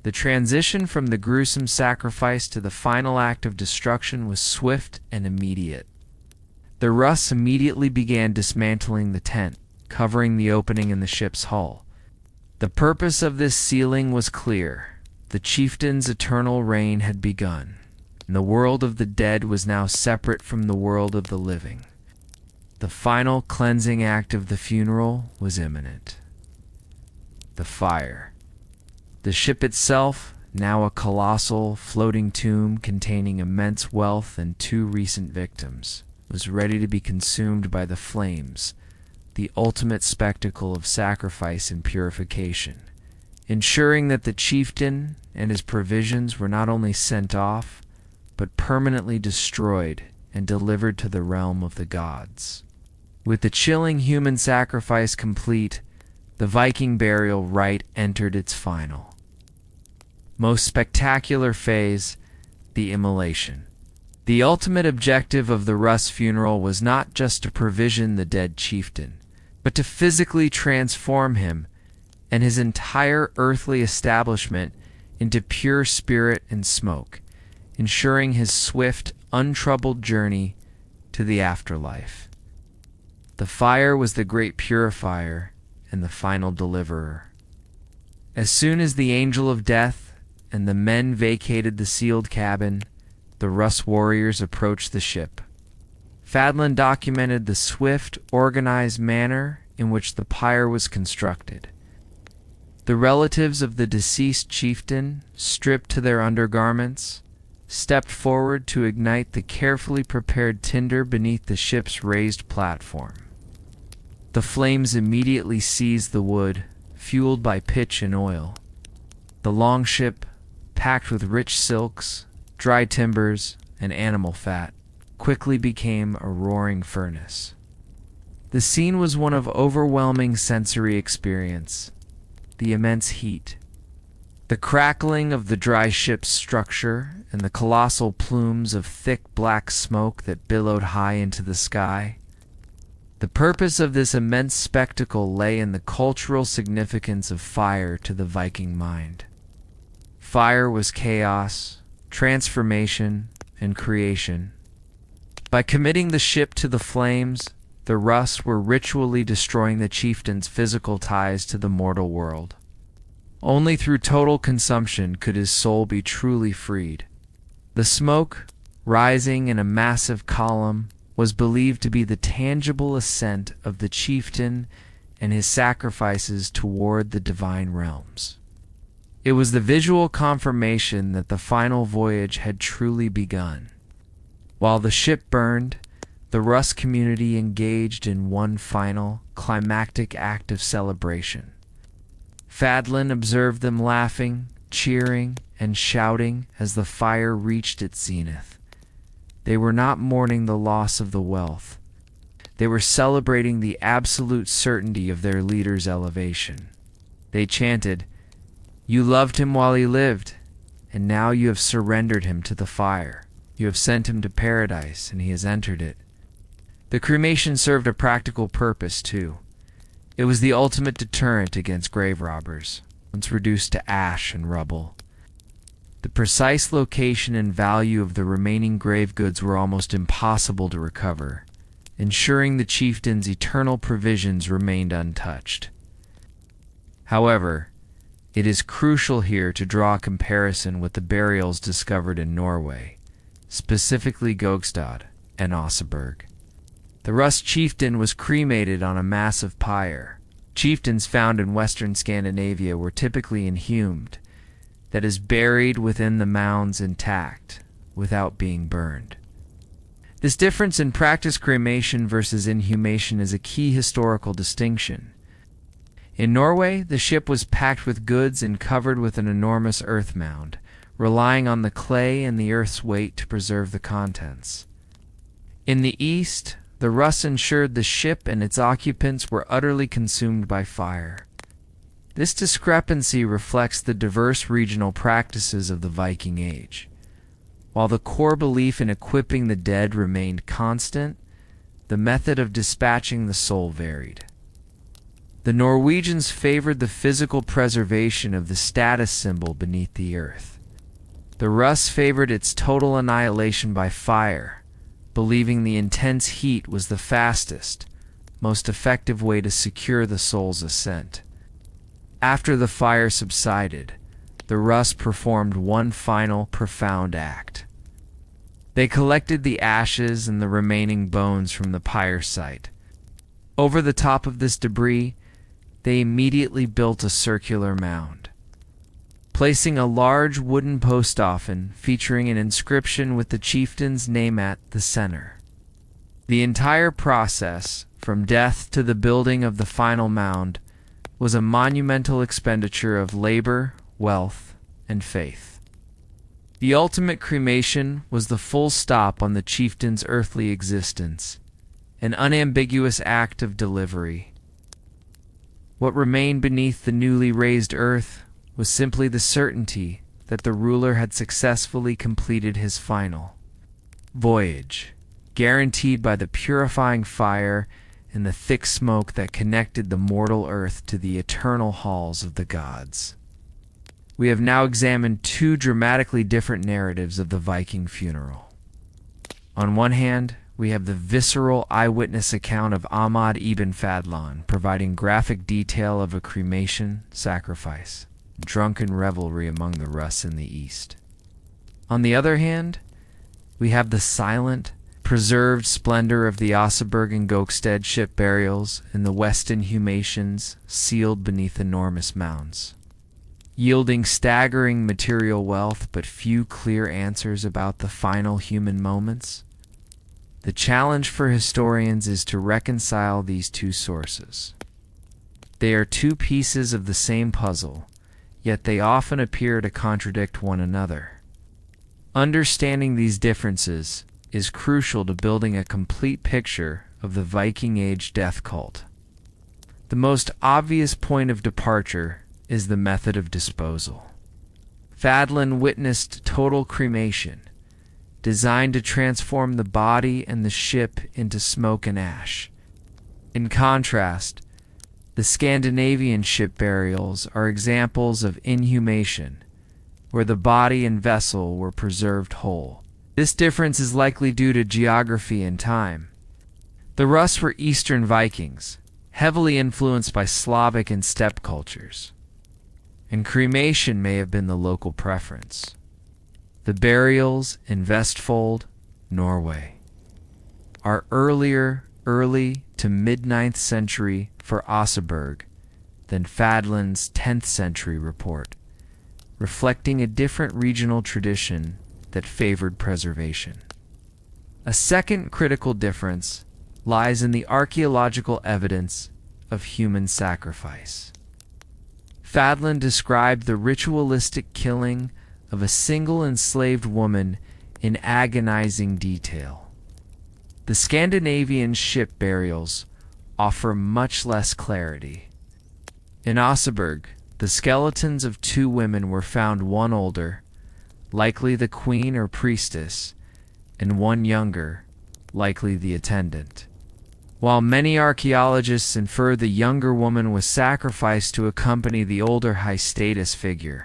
The transition from the gruesome sacrifice to the final act of destruction was swift and immediate. The Russ immediately began dismantling the tent, covering the opening in the ship's hull. The purpose of this sealing was clear. The chieftain's eternal reign had begun, and the world of the dead was now separate from the world of the living. The final cleansing act of the funeral was imminent. The fire. The ship itself, now a colossal, floating tomb containing immense wealth and two recent victims, was ready to be consumed by the flames, the ultimate spectacle of sacrifice and purification, ensuring that the chieftain and his provisions were not only sent off, but permanently destroyed and delivered to the realm of the gods. With the chilling human sacrifice complete, the Viking burial rite entered its final, most spectacular phase, the immolation. The ultimate objective of the Russ funeral was not just to provision the dead chieftain, but to physically transform him and his entire earthly establishment into pure spirit and smoke, ensuring his swift, untroubled journey to the afterlife. The fire was the great purifier and the final deliverer. As soon as the angel of death and the men vacated the sealed cabin, the Russ warriors approached the ship. Fadlan documented the swift, organized manner in which the pyre was constructed. The relatives of the deceased chieftain, stripped to their undergarments, stepped forward to ignite the carefully prepared tinder beneath the ship's raised platform. The flames immediately seized the wood, fueled by pitch and oil. The longship, packed with rich silks, dry timbers, and animal fat, quickly became a roaring furnace. The scene was one of overwhelming sensory experience. The immense heat, the crackling of the dry ship's structure, and the colossal plumes of thick black smoke that billowed high into the sky. The purpose of this immense spectacle lay in the cultural significance of fire to the Viking mind. Fire was chaos, transformation, and creation. By committing the ship to the flames, the Russ were ritually destroying the chieftain's physical ties to the mortal world. Only through total consumption could his soul be truly freed. The smoke, rising in a massive column, was believed to be the tangible ascent of the chieftain and his sacrifices toward the divine realms. It was the visual confirmation that the final voyage had truly begun. While the ship burned, the Russ community engaged in one final, climactic act of celebration. Fadlan observed them laughing, cheering, and shouting as the fire reached its zenith. They were not mourning the loss of the wealth. They were celebrating the absolute certainty of their leader's elevation. They chanted, "You loved him while he lived, and now you have surrendered him to the fire. You have sent him to paradise, and he has entered it." The cremation served a practical purpose, too. It was the ultimate deterrent against grave robbers, once reduced to ash and rubble. The precise location and value of the remaining grave goods were almost impossible to recover, ensuring the chieftain's eternal provisions remained untouched. However, it is crucial here to draw a comparison with the burials discovered in Norway, specifically Gokstad and Oseberg. The Russ chieftain was cremated on a massive pyre. Chieftains found in western Scandinavia were typically inhumed, that is, buried within the mounds intact, without being burned. This difference in practice cremation versus inhumation is a key historical distinction. In Norway, the ship was packed with goods and covered with an enormous earth mound, relying on the clay and the earth's weight to preserve the contents. In the east, the Russ ensured the ship and its occupants were utterly consumed by fire. This discrepancy reflects the diverse regional practices of the Viking Age. While the core belief in equipping the dead remained constant, the method of dispatching the soul varied. The Norwegians favored the physical preservation of the status symbol beneath the earth. The Russ favored its total annihilation by fire, believing the intense heat was the fastest, most effective way to secure the soul's ascent. After the fire subsided, the Russ performed one final profound act. They collected the ashes and the remaining bones from the pyre site. Over the top of this debris, they immediately built a circular mound, placing a large wooden post often featuring an inscription with the chieftain's name at the center. The entire process, from death to the building of the final mound, was a monumental expenditure of labor, wealth, and faith. The ultimate cremation was the full stop on the chieftain's earthly existence, an unambiguous act of delivery. What remained beneath the newly raised earth was simply the certainty that the ruler had successfully completed his final voyage, guaranteed by the purifying fire and the thick smoke that connected the mortal earth to the eternal halls of the gods. We have now examined two dramatically different narratives of the Viking funeral. On one hand, we have the visceral eyewitness account of Ahmad ibn Fadlan, providing graphic detail of a cremation, sacrifice, and drunken revelry among the Rus in the east. On the other hand, we have the silent, preserved splendor of the Oseberg and Gokstad ship burials and the west inhumations sealed beneath enormous mounds, yielding staggering material wealth but few clear answers about the final human moments. The challenge for historians is to reconcile these two sources. They are two pieces of the same puzzle, yet they often appear to contradict one another. Understanding these differences is crucial to building a complete picture of the Viking Age death cult. The most obvious point of departure is the method of disposal. Fadlan witnessed total cremation, designed to transform the body and the ship into smoke and ash. In contrast, the Scandinavian ship burials are examples of inhumation, where the body and vessel were preserved whole. This difference is likely due to geography and time. The Rus were Eastern Vikings, heavily influenced by Slavic and steppe cultures, and cremation may have been the local preference. The burials in Vestfold, Norway, are early to mid-9th century for Oseberg than Fadlan's 10th century report, reflecting a different regional tradition that favored preservation. A second critical difference lies in the archaeological evidence of human sacrifice. Fadlan described the ritualistic killing of a single enslaved woman in agonizing detail. The Scandinavian ship burials offer much less clarity. In Oseberg, the skeletons of two women were found, one older, likely the queen or priestess, and one younger, likely the attendant. While many archaeologists infer the younger woman was sacrificed to accompany the older high-status figure,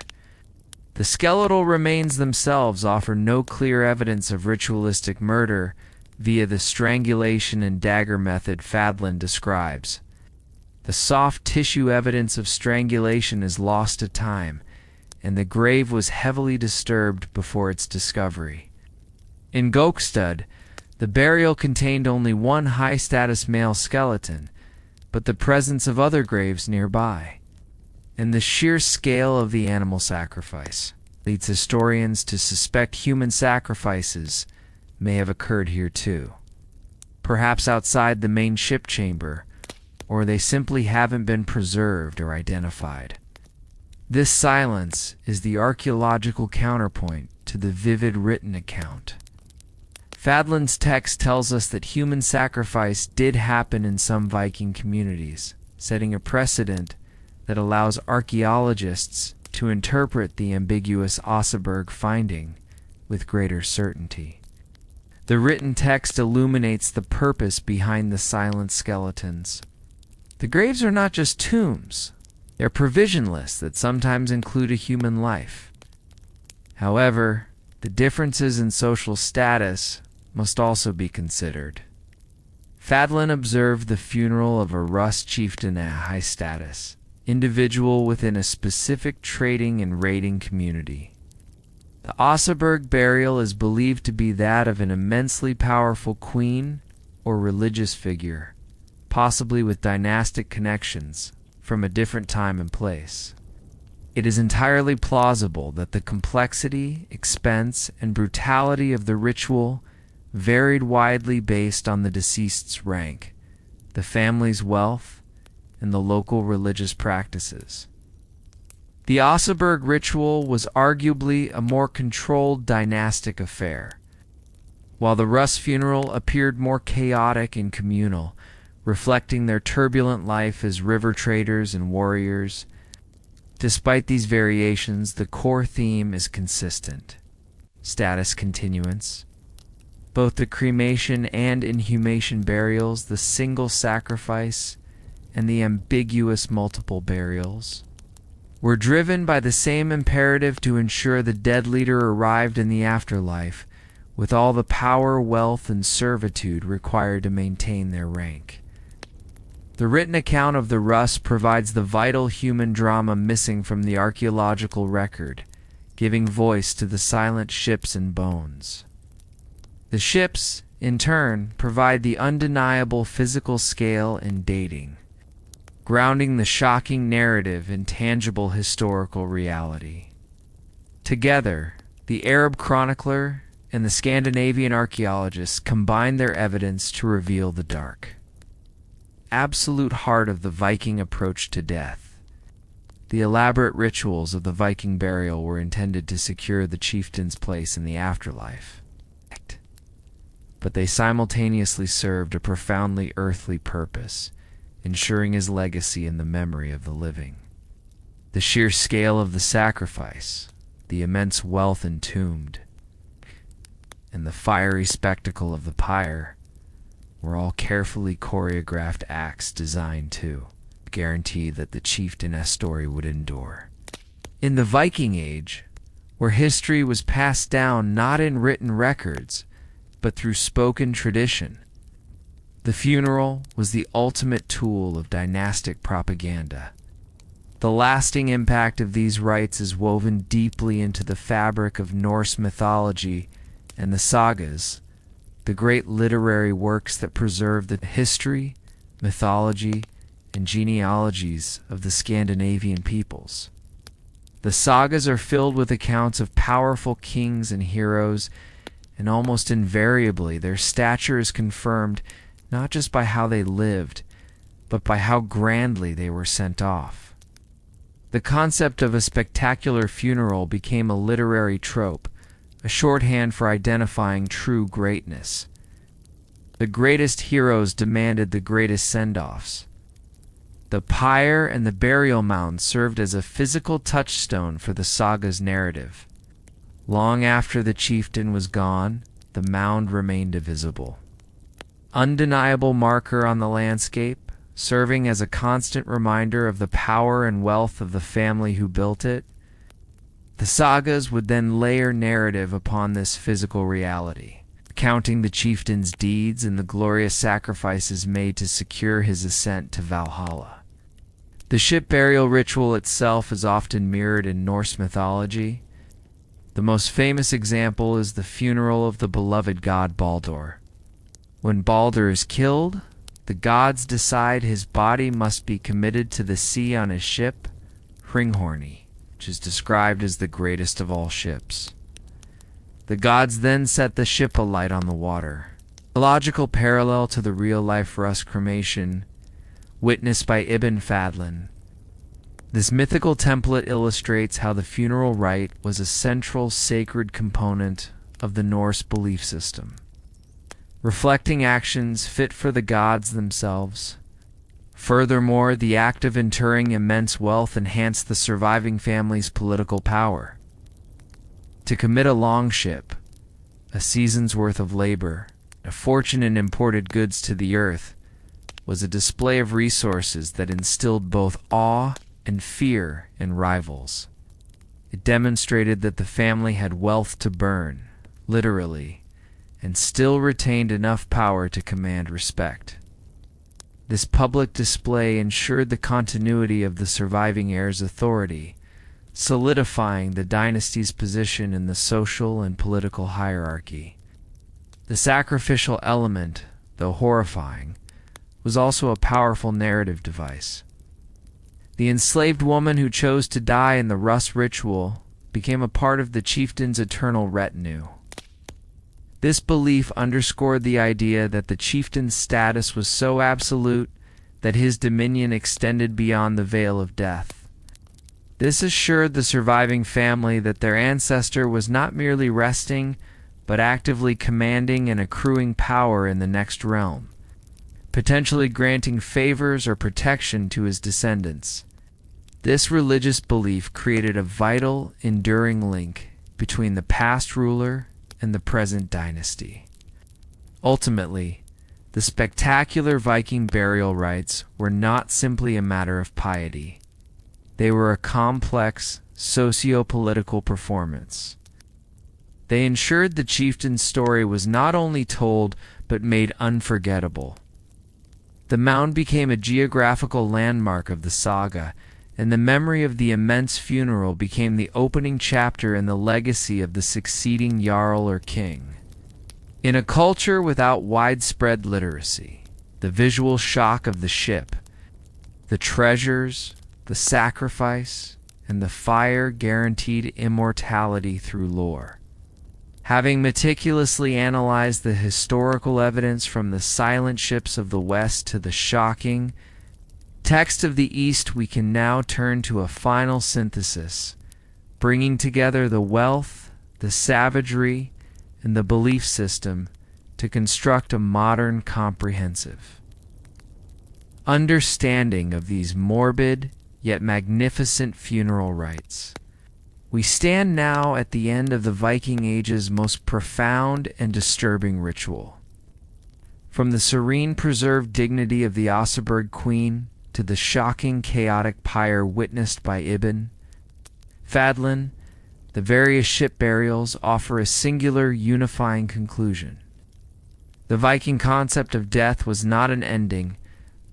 the skeletal remains themselves offer no clear evidence of ritualistic murder via the strangulation and dagger method Fadlan describes. The soft tissue evidence of strangulation is lost to time, and the grave was heavily disturbed before its discovery. In Gokstad, the burial contained only one high-status male skeleton, but the presence of other graves nearby, and the sheer scale of the animal sacrifice leads historians to suspect human sacrifices may have occurred here too, perhaps outside the main ship chamber, or they simply haven't been preserved or identified. This silence is the archaeological counterpoint to the vivid written account. Fadlan's text tells us that human sacrifice did happen in some Viking communities, setting a precedent that allows archaeologists to interpret the ambiguous Oseberg finding with greater certainty. The written text illuminates the purpose behind the silent skeletons. The graves are not just tombs, they're provision lists that sometimes include a human life. However, the differences in social status must also be considered. Fadlan observed the funeral of a Rus chieftain at high status, individual within a specific trading and raiding community. The Oseberg burial is believed to be that of an immensely powerful queen or religious figure, possibly with dynastic connections from a different time and place. It is entirely plausible that the complexity, expense, and brutality of the ritual varied widely based on the deceased's rank, the family's wealth, and the local religious practices. The Oseberg ritual was arguably a more controlled dynastic affair, while the Rus funeral appeared more chaotic and communal, reflecting their turbulent life as river traders and warriors. Despite these variations, the core theme is consistent: status continuance. Both the cremation and inhumation burials, the single sacrifice and the ambiguous multiple burials, were driven by the same imperative to ensure the dead leader arrived in the afterlife with all the power, wealth, and servitude required to maintain their rank. The written account of the Rus provides the vital human drama missing from the archaeological record, giving voice to the silent ships and bones. The ships, in turn, provide the undeniable physical scale and dating, grounding the shocking narrative in tangible historical reality. Together, the Arab chronicler and the Scandinavian archaeologists combine their evidence to reveal the dark, absolute heart of the Viking approach to death. The elaborate rituals of the Viking burial were intended to secure the chieftain's place in the afterlife, but they simultaneously served a profoundly earthly purpose, ensuring his legacy in the memory of the living. The sheer scale of the sacrifice, the immense wealth entombed, and the fiery spectacle of the pyre were all carefully choreographed acts designed to guarantee that the chieftain's story would endure. In the Viking Age, where history was passed down not in written records, but through spoken tradition, the funeral was the ultimate tool of dynastic propaganda. The lasting impact of these rites is woven deeply into the fabric of Norse mythology and the sagas, the great literary works that preserve the history, mythology, and genealogies of the Scandinavian peoples. The sagas are filled with accounts of powerful kings and heroes, and almost invariably their stature is confirmed not just by how they lived, but by how grandly they were sent off. The concept of a spectacular funeral became a literary trope, a shorthand for identifying true greatness. The greatest heroes demanded the greatest send-offs. The pyre and the burial mound served as a physical touchstone for the saga's narrative. Long after the chieftain was gone, the mound remained a visible, undeniable marker on the landscape, serving as a constant reminder of the power and wealth of the family who built it. The sagas would then layer narrative upon this physical reality, recounting the chieftain's deeds and the glorious sacrifices made to secure his ascent to Valhalla. The ship burial ritual itself is often mirrored in Norse mythology. The most famous example is the funeral of the beloved god Baldur. When Baldur is killed, the gods decide his body must be committed to the sea on his ship, Hringhorni, which is described as the greatest of all ships. The gods then set the ship alight on the water, a logical parallel to the real-life Rus cremation witnessed by Ibn Fadlan. This mythical template illustrates how the funeral rite was a central sacred component of the Norse belief system, reflecting actions fit for the gods themselves. Furthermore, the act of interring immense wealth enhanced the surviving family's political power. To commit a longship, a season's worth of labor, a fortune in imported goods to the earth, was a display of resources that instilled both awe and fear in rivals. It demonstrated that the family had wealth to burn, literally, and still retained enough power to command respect. This public display ensured the continuity of the surviving heir's authority, solidifying the dynasty's position in the social and political hierarchy. The sacrificial element, though horrifying, was also a powerful narrative device. The enslaved woman who chose to die in the Rus ritual became a part of the chieftain's eternal retinue. This belief underscored the idea that the chieftain's status was so absolute that his dominion extended beyond the veil of death. This assured the surviving family that their ancestor was not merely resting, but actively commanding and accruing power in the next realm, potentially granting favors or protection to his descendants. This religious belief created a vital, enduring link between the past ruler and the present dynasty. Ultimately, the spectacular Viking burial rites were not simply a matter of piety. They were a complex socio-political performance. They ensured the chieftain's story was not only told but made unforgettable. The mound became a geographical landmark of the saga, and the memory of the immense funeral became the opening chapter in the legacy of the succeeding jarl or king. In a culture without widespread literacy, the visual shock of the ship, the treasures, the sacrifice, and the fire guaranteed immortality through lore. Having meticulously analyzed the historical evidence from the silent ships of the West to the shocking text of the East, we can now turn to a final synthesis, bringing together the wealth, the savagery, and the belief system to construct a modern, comprehensive understanding of these morbid yet magnificent funeral rites. We stand now at the end of the Viking Age's most profound and disturbing ritual. From the serene preserved dignity of the Oseberg Queen to the shocking chaotic pyre witnessed by Ibn Fadlan, the various ship burials offer a singular unifying conclusion. The Viking concept of death was not an ending,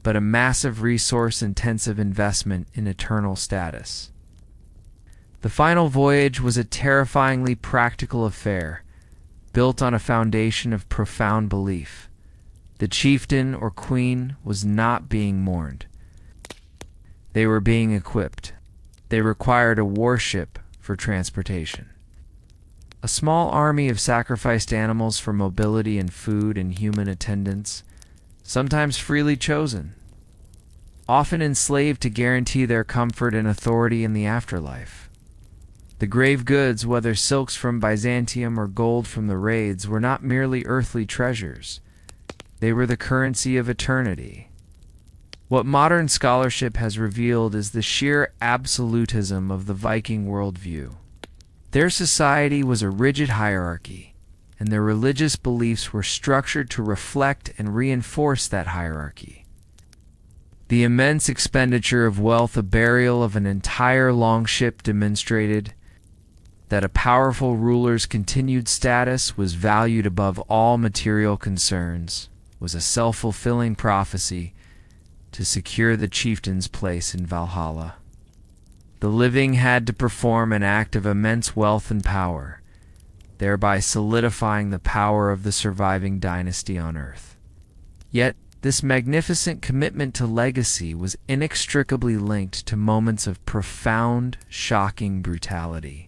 but a massive resource-intensive investment in eternal status. The final voyage was a terrifyingly practical affair, built on a foundation of profound belief. The chieftain or queen was not being mourned. They were being equipped. They required a warship for transportation. A small army of sacrificed animals for mobility and food and human attendance, sometimes freely chosen, often enslaved to guarantee their comfort and authority in the afterlife. The grave goods, whether silks from Byzantium or gold from the raids, were not merely earthly treasures. They were the currency of eternity. What modern scholarship has revealed is the sheer absolutism of the Viking worldview. Their society was a rigid hierarchy, and their religious beliefs were structured to reflect and reinforce that hierarchy. The immense expenditure of wealth, a burial of an entire longship, demonstrated that a powerful ruler's continued status was valued above all material concerns, was a self-fulfilling prophecy to secure the chieftain's place in Valhalla. The living had to perform an act of immense wealth and power, thereby solidifying the power of the surviving dynasty on earth. Yet, this magnificent commitment to legacy was inextricably linked to moments of profound, shocking brutality.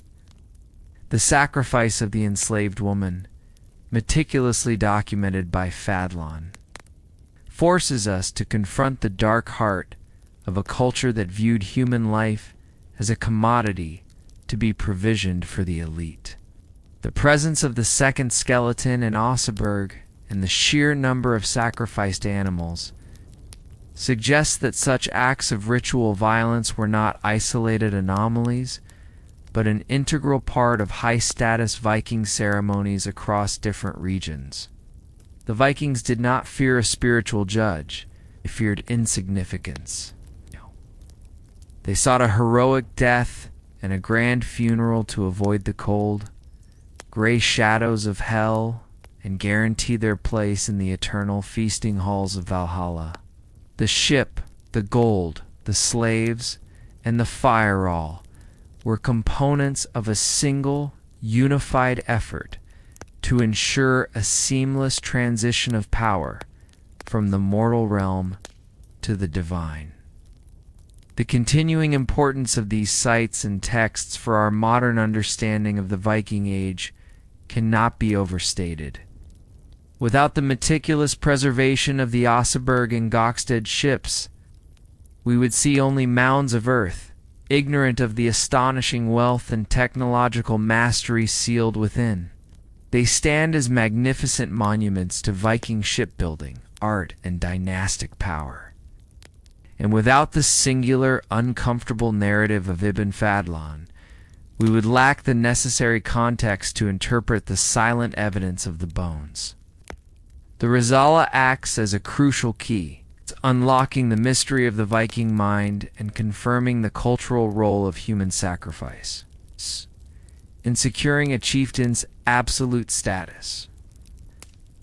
The sacrifice of the enslaved woman, meticulously documented by Fadlan, forces us to confront the dark heart of a culture that viewed human life as a commodity to be provisioned for the elite. The presence of the second skeleton in Oseberg and the sheer number of sacrificed animals suggests that such acts of ritual violence were not isolated anomalies, but an integral part of high-status Viking ceremonies across different regions. The Vikings did not fear a spiritual judge. They feared insignificance. They sought a heroic death and a grand funeral to avoid the cold, gray shadows of hell and guarantee their place in the eternal feasting halls of Valhalla. The ship, the gold, the slaves, and the fire were components of a single, unified effort to ensure a seamless transition of power from the mortal realm to the divine. The continuing importance of these sites and texts for our modern understanding of the Viking Age cannot be overstated. Without the meticulous preservation of the Oseberg and Gokstad ships, we would see only mounds of earth, ignorant of the astonishing wealth and technological mastery sealed within. They stand as magnificent monuments to Viking shipbuilding, art, and dynastic power. And without the singular, uncomfortable narrative of Ibn Fadlan, we would lack the necessary context to interpret the silent evidence of the bones. The Rizala acts as a crucial key. It's unlocking the mystery of the Viking mind and confirming the cultural role of human sacrifice in securing a chieftain's absolute status.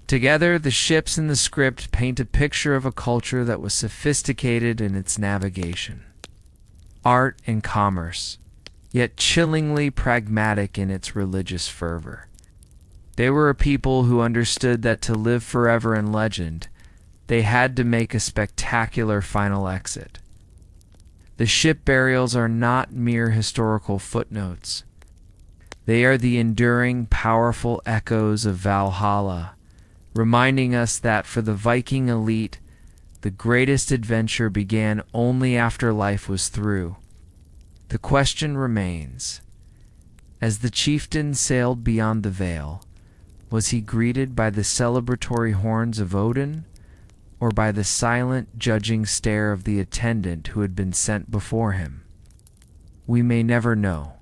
Together, the ships in the script paint a picture of a culture that was sophisticated in its navigation, art, and commerce, yet chillingly pragmatic in its religious fervor. They were a people who understood that to live forever in legend, they had to make a spectacular final exit. The ship burials are not mere historical footnotes. They are the enduring, powerful echoes of Valhalla, reminding us that for the Viking elite, the greatest adventure began only after life was through. The question remains, as the chieftain sailed beyond the veil, was he greeted by the celebratory horns of Odin, or by the silent, judging stare of the attendant who had been sent before him? We may never know,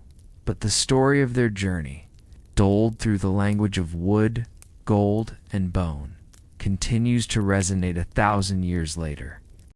but the story of their journey, told through the language of wood, gold, and bone, continues to resonate 1,000 years later.